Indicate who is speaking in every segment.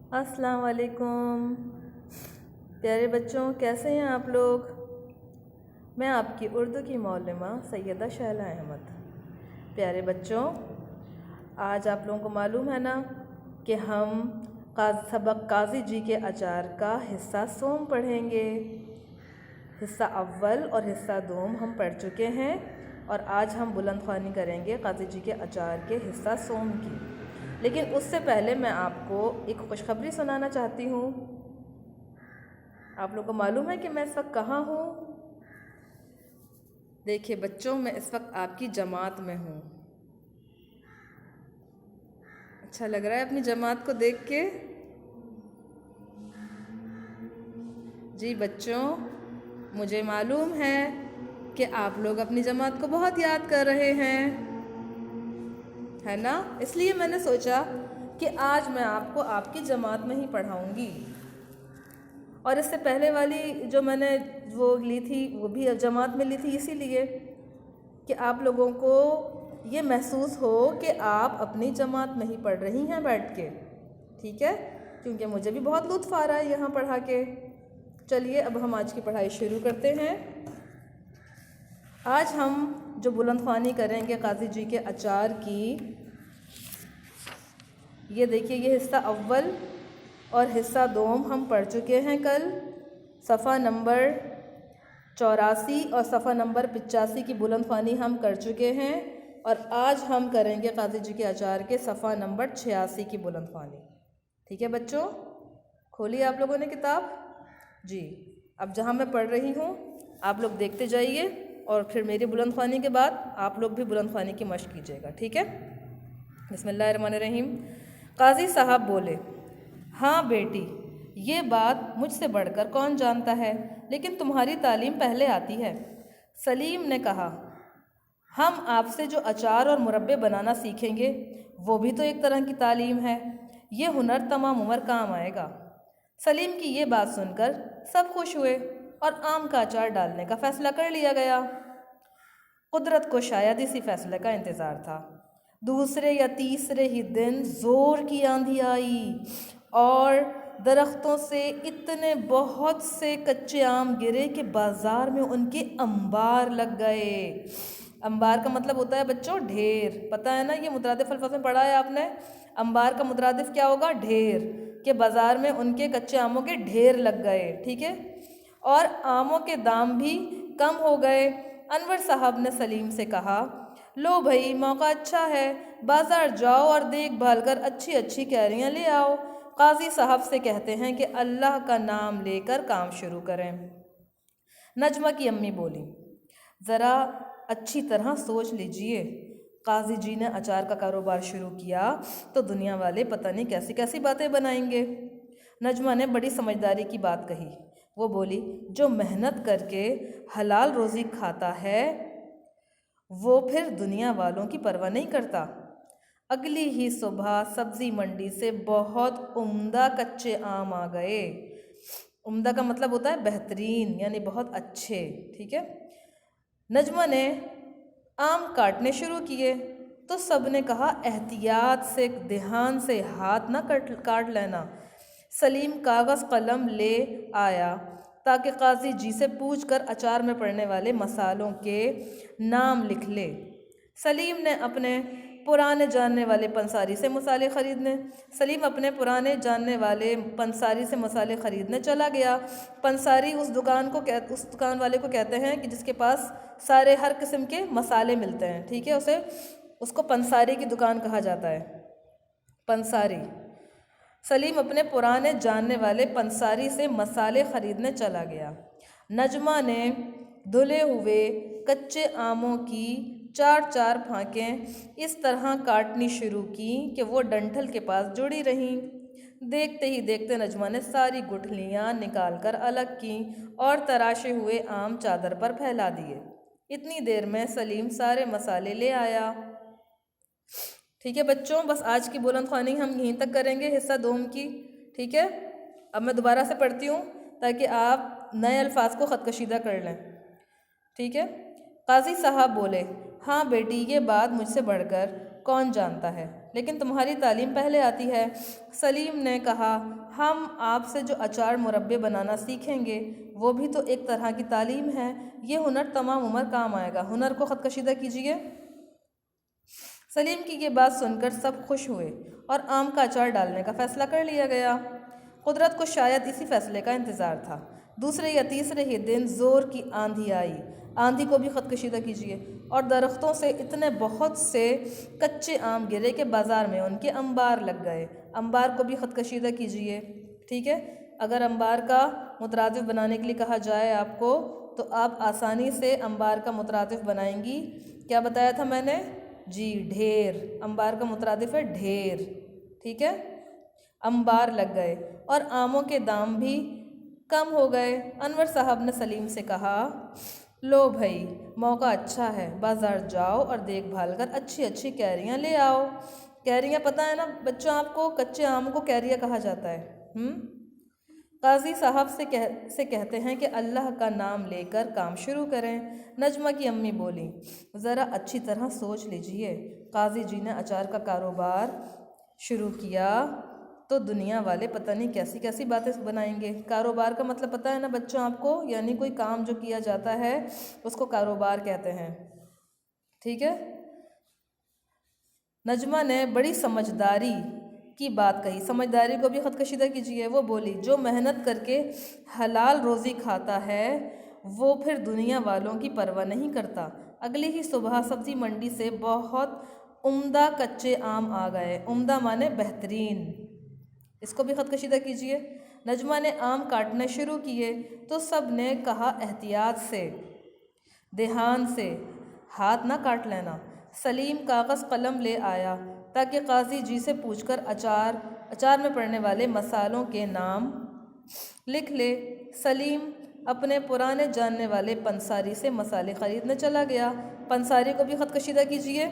Speaker 1: السلام علیکم پیارے بچوں، کیسے ہیں آپ لوگ؟ میں آپ کی اردو کی معلمہ سیدہ شہلہ احمد۔ پیارے بچوں، آج آپ لوگوں کو معلوم ہے نا کہ ہم سبق قاضی جی کے اچار کا حصہ سوم پڑھیں گے۔ حصہ اول اور حصہ دوم ہم پڑھ چکے ہیں، اور آج ہم بلند خوانی کریں گے قاضی جی کے اچار کے حصہ سوم کی۔ لیکن اس سے پہلے میں آپ کو ایک خوشخبری سنانا چاہتی ہوں۔ آپ لوگوں کو معلوم ہے کہ میں اس وقت کہاں ہوں؟ دیکھیے بچوں، میں اس وقت آپ کی جماعت میں ہوں۔ اچھا لگ رہا ہے اپنی جماعت کو دیکھ کے؟ جی بچوں، مجھے معلوم ہے کہ آپ لوگ اپنی جماعت کو بہت یاد کر رہے ہیں، ہے نا؟ اس لیے میں نے سوچا کہ آج میں آپ کو آپ کی جماعت میں ہی پڑھاؤں گی۔ اور اس سے پہلے والی جو میں نے وہ لی تھی وہ بھی جماعت میں لی تھی، اسی لیے کہ آپ لوگوں کو یہ محسوس ہو کہ آپ اپنی جماعت میں ہی پڑھ رہی ہیں بیٹھ کے، ٹھیک ہے؟ کیونکہ مجھے بھی بہت لطف آ رہا ہے یہاں پڑھا کے۔ چلیے اب ہم آج کی پڑھائی شروع کرتے ہیں۔ آج ہم جو بلند خوانی کریں گے قاضی جی کے اچار کی، یہ دیکھیے یہ حصہ اول اور حصہ دوم ہم پڑھ چکے ہیں کل۔ صفحہ نمبر 84 اور صفحہ نمبر 85 کی بلند خوانی ہم کر چکے ہیں، اور آج ہم کریں گے قاضی جی کے اچار کے صفحہ نمبر 86 کی بلند خوانی۔ ٹھیک ہے بچوں؟ کھولی آپ لوگوں نے کتاب؟ جی، اب جہاں میں پڑھ رہی ہوں آپ لوگ دیکھتے جائیے، اور پھر میری بلند خوانی کے بعد آپ لوگ بھی بلند خوانی کی مشق کیجیے گا، ٹھیک ہے؟ بسم اللہ الرحمن الرحیم۔ قاضی صاحب بولے، ہاں بیٹی، یہ بات مجھ سے بڑھ کر کون جانتا ہے، لیکن تمہاری تعلیم پہلے آتی ہے۔ سلیم نے کہا، ہم آپ سے جو اچار اور مربے بنانا سیکھیں گے وہ بھی تو ایک طرح کی تعلیم ہے، یہ ہنر تمام عمر کام آئے گا۔ سلیم کی یہ بات سن کر سب خوش ہوئے اور آم کا اچار ڈالنے کا فیصلہ کر لیا گیا۔ قدرت کو شاید اسی فیصلے کا انتظار تھا۔ دوسرے یا تیسرے ہی دن زور کی آندھی آئی اور درختوں سے اتنے بہت سے کچے آم گرے کہ بازار میں ان کے انبار لگ گئے۔ انبار کا مطلب ہوتا ہے بچوں ڈھیر، پتہ ہے نا؟ یہ مترادف الفاظ میں پڑھا ہے آپ نے۔ انبار کا مترادف کیا ہوگا؟ ڈھیر، کہ بازار میں ان کے کچے آموں کے ڈھیر لگ گئے، ٹھیک ہے؟ اور آموں کے دام بھی کم ہو گئے۔ انور صاحب نے سلیم سے کہا، لو بھائی، موقع اچھا ہے، بازار جاؤ اور دیکھ بھال کر اچھی اچھی کیریاں لے آؤ۔ قاضی صاحب سے کہتے ہیں کہ اللہ کا نام لے کر کام شروع کریں۔ نجمہ کی امی بولی، ذرا اچھی طرح سوچ لیجئے، قاضی جی نے اچار کا کاروبار شروع کیا تو دنیا والے پتہ نہیں کیسی کیسی باتیں بنائیں گے۔ نجمہ نے بڑی سمجھداری کی بات کہی۔ وہ بولی، جو محنت کر کے حلال روزی کھاتا ہے وہ پھر دنیا والوں کی پرواہ نہیں کرتا۔ اگلی ہی صبح سبزی منڈی سے بہت عمدہ کچے آم آ گئے۔ عمدہ کا مطلب ہوتا ہے بہترین، یعنی بہت اچھے، ٹھیک ہے؟ نجمہ نے آم کاٹنے شروع کیے تو سب نے کہا، احتیاط سے، دھیان سے ہاتھ نہ کاٹ لینا۔ سلیم کاغذ قلم لے آیا تاکہ قاضی جی سے پوچھ کر اچار میں پڑنے والے مسالوں کے نام لکھ لے۔ سلیم اپنے پرانے جاننے والے پنساری سے مسالے خریدنے چلا گیا۔ پنساری اس دکان والے کو کہتے ہیں کہ جس کے پاس سارے ہر قسم کے مسالے ملتے ہیں، ٹھیک ہے؟ اس کو پنساری کی دکان کہا جاتا ہے، پنساری۔ سلیم اپنے پرانے جاننے والے پنساری سے مسالے خریدنے چلا گیا۔ نجمہ نے دھلے ہوئے کچے آموں کی 4 پھانکیں اس طرح کاٹنی شروع کی کہ وہ ڈنٹھل کے پاس جڑی رہیں۔ دیکھتے ہی دیکھتے نجمہ نے ساری گٹھلیاں نکال کر الگ کیں اور تراشے ہوئے آم چادر پر پھیلا دیے۔ اتنی دیر میں سلیم سارے مسالے لے آیا۔ ٹھیک ہے بچوں، بس آج کی بلند خوانی ہم یہیں تک کریں گے، حصہ دوم کی، ٹھیک ہے؟ اب میں دوبارہ سے پڑھتی ہوں تاکہ آپ نئے الفاظ کو خط کشیدہ کر لیں، ٹھیک ہے؟ قاضی صاحب بولے، ہاں بیٹی، یہ بات مجھ سے بڑھ کر کون جانتا ہے، لیکن تمہاری تعلیم پہلے آتی ہے۔ سلیم نے کہا ہم آپ سے جو اچار مربے بنانا سیکھیں گے وہ بھی تو ایک طرح کی تعلیم ہے، یہ ہنر تمام عمر کام آئے گا، ہنر کو خط کشیدہ کیجیے۔ سلیم کی یہ بات سن کر سب خوش ہوئے اور آم کا اچار ڈالنے کا فیصلہ کر لیا گیا۔ قدرت کو شاید اسی فیصلے کا انتظار تھا۔ دوسرے یا تیسرے ہی دن زور کی آندھی آئی، آندھی کو بھی خط کشیدہ کیجیے، اور درختوں سے اتنے بہت سے کچے آم گرے کہ بازار میں ان کے انبار لگ گئے، انبار کو بھی خط کشیدہ کیجیے۔ ٹھیک ہے، اگر انبار کا مترادف بنانے کے لیے کہا جائے آپ کو تو آپ آسانی سے انبار کا مترادف بنائیں گی۔ کیا بتایا تھا میں نے؟ جی ڈھیر، انبار کا مترادف ہے ڈھیر۔ ٹھیک ہے، انبار لگ گئے اور آموں کے دام بھی کم ہو گئے۔ انور صاحب نے سلیم سے کہا لو بھائی موقع اچھا ہے، بازار جاؤ اور دیکھ بھال کر اچھی اچھی کیریاں لے آؤ۔ کیریاں پتہ ہے نا بچوں آپ کو، کچے آم کو کیریا کہا جاتا ہے۔ قاضی صاحب سے کہتے ہیں کہ اللہ کا نام لے کر کام شروع کریں۔ نجمہ کی امی بولی ذرا اچھی طرح سوچ لیجئے، قاضی جی نے اچار کا کاروبار شروع کیا تو دنیا والے پتہ نہیں کیسی کیسی باتیں بنائیں گے۔ کاروبار کا مطلب پتہ ہے نا بچوں آپ کو، یعنی کوئی کام جو کیا جاتا ہے اس کو کاروبار کہتے ہیں۔ ٹھیک ہے، نجمہ نے بڑی سمجھداری کی بات کہی، سمجھداری کو بھی خط کشیدہ کیجیے۔ وہ بولی جو محنت کر کے حلال روزی کھاتا ہے وہ پھر دنیا والوں کی پرواہ نہیں کرتا۔ اگلی ہی صبح سبزی منڈی سے بہت عمدہ کچے آم آ گئے، عمدہ مانے بہترین، اس کو بھی خط کشیدہ کیجیے۔ نجمہ نے آم کاٹنے شروع کیے تو سب نے کہا احتیاط سے، دھیان سے، ہاتھ نہ کاٹ لینا۔ سلیم کاغذ قلم لے آیا تاکہ قاضی جی سے پوچھ کر اچار میں پڑنے والے مسالوں کے نام لکھ لے۔ سلیم اپنے پرانے جاننے والے پنساری سے مسالے خریدنے چلا گیا۔ پنساری کو بھی خط کشیدہ کیجیے۔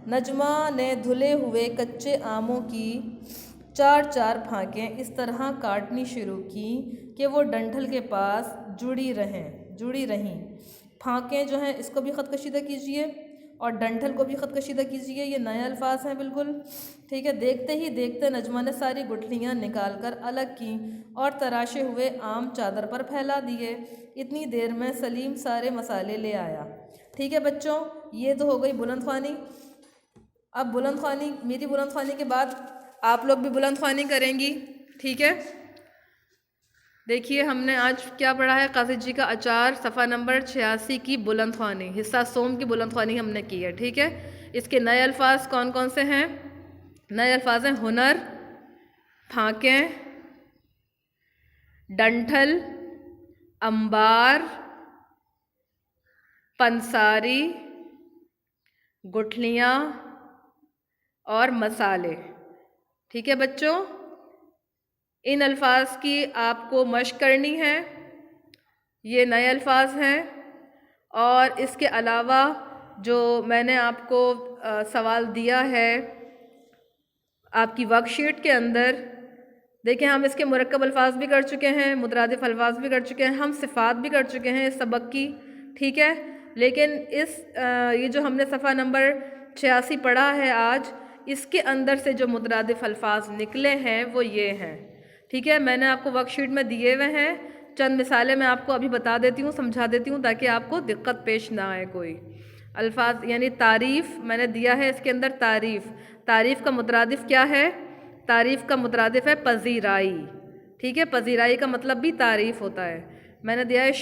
Speaker 1: نجمہ نے دھلے ہوئے کچے آموں کی 4 پھانکیں اس طرح کاٹنی شروع کی کہ وہ ڈنٹھل کے پاس جڑی رہیں۔ پھانکیں جو ہیں اس کو بھی خط کشیدہ کیجیے اور ڈنٹھل کو بھی خط کشیدہ کیجیے، یہ نئے الفاظ ہیں بالکل۔ ٹھیک ہے، دیکھتے ہی دیکھتے نجمہ نے ساری گٹھلیاں نکال کر الگ کیں اور تراشے ہوئے آم چادر پر پھیلا دیے۔ اتنی دیر میں سلیم سارے مسالے لے آیا۔ ٹھیک ہے بچوں، یہ تو ہو گئی بلند خوانی۔ اب بلند خوانی، میری بلند خوانی کے بعد آپ لوگ بھی بلند خوانی کریں گی۔ ٹھیک ہے، دیکھیے ہم نے آج کیا پڑھا ہے، قاضی جی کا اچار صفحہ نمبر 86 کی بلند خوانی، حصہ سوم کی بلند خوانی ہم نے کی ہے۔ ٹھیک ہے، اس کے نئے الفاظ کون کون سے ہیں؟ نئے الفاظ ہیں ہنر، پھانکیں، ڈنٹھل، انبار، پنساری، گٹھلیاں اور مسالے۔ ٹھیک ہے بچوں، ان الفاظ کی آپ کو مشق کرنی ہے، یہ نئے الفاظ ہیں۔ اور اس کے علاوہ جو میں نے آپ کو سوال دیا ہے آپ کی ورک شیٹ کے اندر، دیکھیں ہم اس کے مرکب الفاظ بھی کر چکے ہیں، مترادف الفاظ بھی کر چکے ہیں، ہم صفات بھی کر چکے ہیں اس سبق کی۔ ٹھیک ہے، لیکن یہ جو ہم نے صفحہ نمبر 86 پڑھا ہے آج، اس کے اندر سے جو مترادف الفاظ نکلے ہیں وہ یہ ہیں۔ ٹھیک ہے، میں نے آپ کو ورک شیٹ میں دیے ہوئے ہیں، چند مثالیں میں آپ کو ابھی بتا دیتی ہوں، سمجھا دیتی ہوں تاکہ آپ کو دقت پیش نہ آئے کوئی۔ الفاظ یعنی تعریف میں نے دیا ہے، اس کے اندر تعریف کا مترادف کیا ہے؟ تعریف کا مترادف ہے پذیرائی۔ ٹھیک ہے، پذیرائی کا مطلب بھی تعریف ہوتا ہے۔ میں نے دیا ہے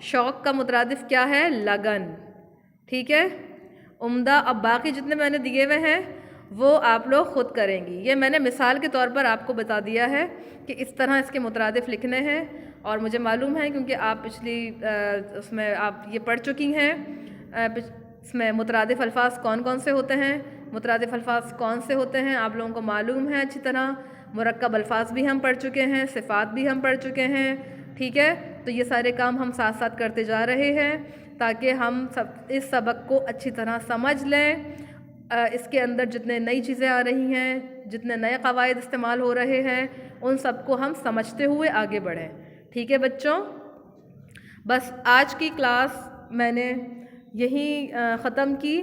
Speaker 1: شوق کا مترادف کیا ہے؟ لگن۔ ٹھیک ہے، عمدہ۔ اب باقی جتنے میں نے دیے ہوئے ہیں وہ آپ لوگ خود کریں گی، یہ میں نے مثال کے طور پر آپ کو بتا دیا ہے کہ اس طرح اس کے مترادف لکھنے ہیں، اور مجھے معلوم ہے کیونکہ آپ پچھلی اس میں آپ یہ پڑھ چکی ہیں، اس میں مترادف الفاظ کون کون سے ہوتے ہیں، مترادف الفاظ کون سے ہوتے ہیں آپ لوگوں کو معلوم ہے اچھی طرح۔ مرکب الفاظ بھی ہم پڑھ چکے ہیں، صفات بھی ہم پڑھ چکے ہیں۔ ٹھیک ہے، تو یہ سارے کام ہم ساتھ ساتھ کرتے جا رہے ہیں تاکہ ہم اس سبق کو اچھی طرح سمجھ لیں۔ اس کے اندر جتنے نئی چیزیں آ رہی ہیں، جتنے نئے قواعد استعمال ہو رہے ہیں، ان سب کو ہم سمجھتے ہوئے آگے بڑھیں۔ ٹھیک ہے بچوں، بس آج کی کلاس میں نے یہیں ختم کی۔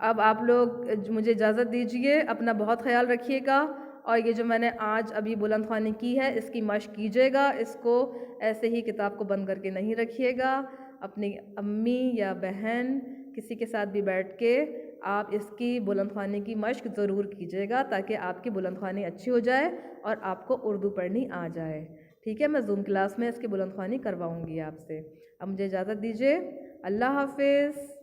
Speaker 1: اب آپ لوگ مجھے اجازت دیجیے، اپنا بہت خیال رکھیے گا، اور یہ جو میں نے آج ابھی بلند خوانی کی ہے اس کی مشق کیجیے گا، اس کو ایسے ہی کتاب کو بند کر کے نہیں رکھیے گا، اپنی امی یا بہن کسی کے ساتھ بھی بیٹھ کے آپ اس کی بلند خوانی کی مشق ضرور کیجیے گا تاکہ آپ کی بلند خوانی اچھی ہو جائے اور آپ کو اردو پڑھنی آ جائے، ٹھیک ہے؟ میں زوم کلاس میں اس کی بلند خوانی کرواؤں گی آپ سے۔ اب مجھے اجازت دیجیے، اللہ حافظ۔